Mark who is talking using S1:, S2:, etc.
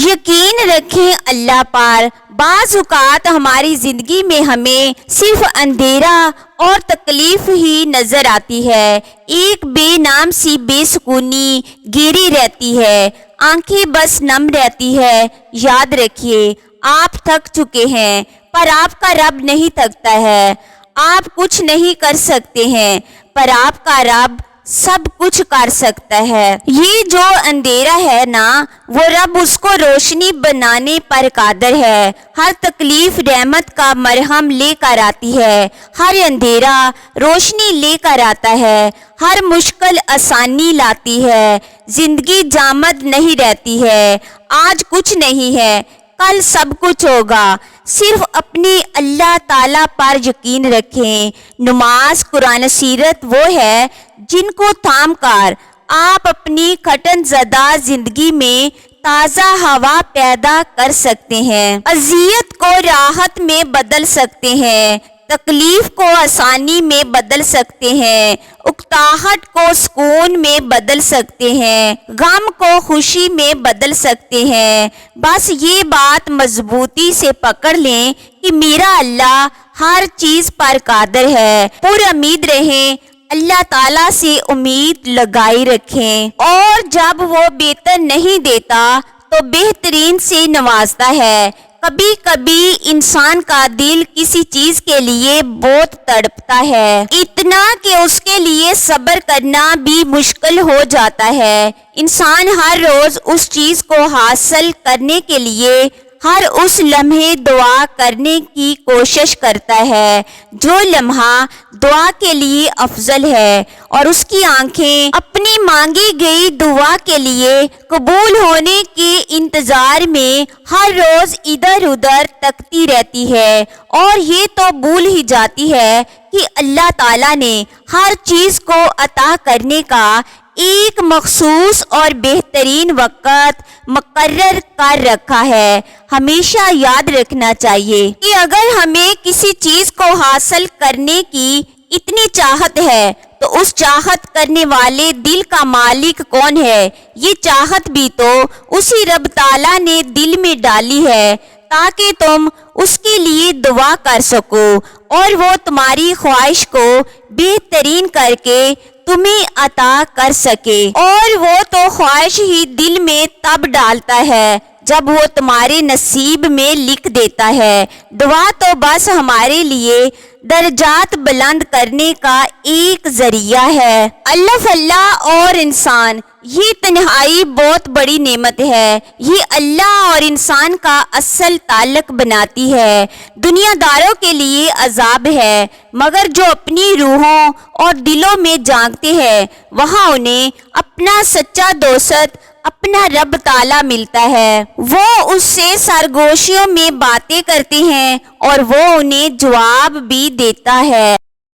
S1: یقین رکھیں اللہ پر، بعض اوقات ہماری زندگی میں ہمیں صرف اندھیرا اور تکلیف ہی نظر آتی ہے، ایک بے نام سی بے سکونی گھیری رہتی ہے، آنکھیں بس نم رہتی ہے۔ یاد رکھیے آپ تھک چکے ہیں پر آپ کا رب نہیں تھکتا ہے، آپ کچھ نہیں کر سکتے ہیں پر آپ کا رب سب کچھ کر سکتا ہے۔ یہ جو اندھیرا ہے نا، وہ رب اس کو روشنی بنانے پر قادر ہے۔ ہر تکلیف رحمت کا مرہم لے کر آتی ہے، ہر اندھیرا روشنی لے کر آتا ہے، ہر مشکل آسانی لاتی ہے۔ زندگی جامد نہیں رہتی ہے، آج کچھ نہیں ہے کل سب کچھ ہوگا، صرف اپنی اللہ تعالیٰ پر یقین رکھیں۔ نماز، قرآن، سیرت وہ ہے جن کو تھام کر آپ اپنی گھٹن زدہ زندگی میں تازہ ہوا پیدا کر سکتے ہیں، اذیت کو راحت میں بدل سکتے ہیں، تکلیف کو آسانی میں بدل سکتے ہیں، اکتاہٹ کو سکون میں بدل سکتے ہیں، غم کو خوشی میں بدل سکتے ہیں۔ بس یہ بات مضبوطی سے پکڑ لیں کہ میرا اللہ ہر چیز پر قادر ہے۔ پر امید رہیں، اللہ تعالیٰ سے امید لگائی رکھیں، اور جب وہ بہتر نہیں دیتا تو بہترین سے نوازتا ہے۔ کبھی کبھی انسان کا دل کسی چیز کے لیے بہت تڑپتا ہے، اتنا کہ اس کے لیے صبر کرنا بھی مشکل ہو جاتا ہے۔ انسان ہر روز اس چیز کو حاصل کرنے کے لیے ہر اس لمحے دعا کرنے کی کوشش کرتا ہے جو لمحہ دعا کے لیے افضل ہے، اور اس کی آنکھیں اپنی مانگی گئی دعا کے لیے قبول ہونے کے انتظار میں ہر روز ادھر ادھر تکتی رہتی ہے، اور یہ تو بھول ہی جاتی ہے کہ اللہ تعالیٰ نے ہر چیز کو عطا کرنے کا ایک مخصوص اور بہترین وقت مقرر کر رکھا ہے۔ ہمیشہ یاد رکھنا چاہیے کہ اگر ہمیں کسی چیز کو حاصل کرنے کی اتنی چاہت ہے تو اس چاہت کرنے والے دل کا مالک کون ہے؟ یہ چاہت بھی تو اسی رب تعالیٰ نے دل میں ڈالی ہے تاکہ تم اس کے لیے دعا کر سکو، اور وہ تمہاری خواہش کو بہترین کر کے تمہیں عطا کر سکے۔ اور وہ تو خواہش ہی دل میں تب ڈالتا ہے جب وہ تمہارے نصیب میں لکھ دیتا ہے۔ دعا تو بس ہمارے لیے درجات بلند کرنے کا ایک ذریعہ ہے۔ اللہ اور انسان، یہ تنہائی بہت بڑی نعمت ہے، یہ اللہ اور انسان کا اصل تعلق بناتی ہے۔ دنیا داروں کے لیے عذاب ہے، مگر جو اپنی روحوں اور دلوں میں جانتے ہیں وہاں انہیں اپنا سچا دوست اپنا رب تعالیٰ ملتا ہے۔ وہ اس سے سرگوشیوں میں باتیں کرتے ہیں اور وہ انہیں جواب بھی دیتا ہے۔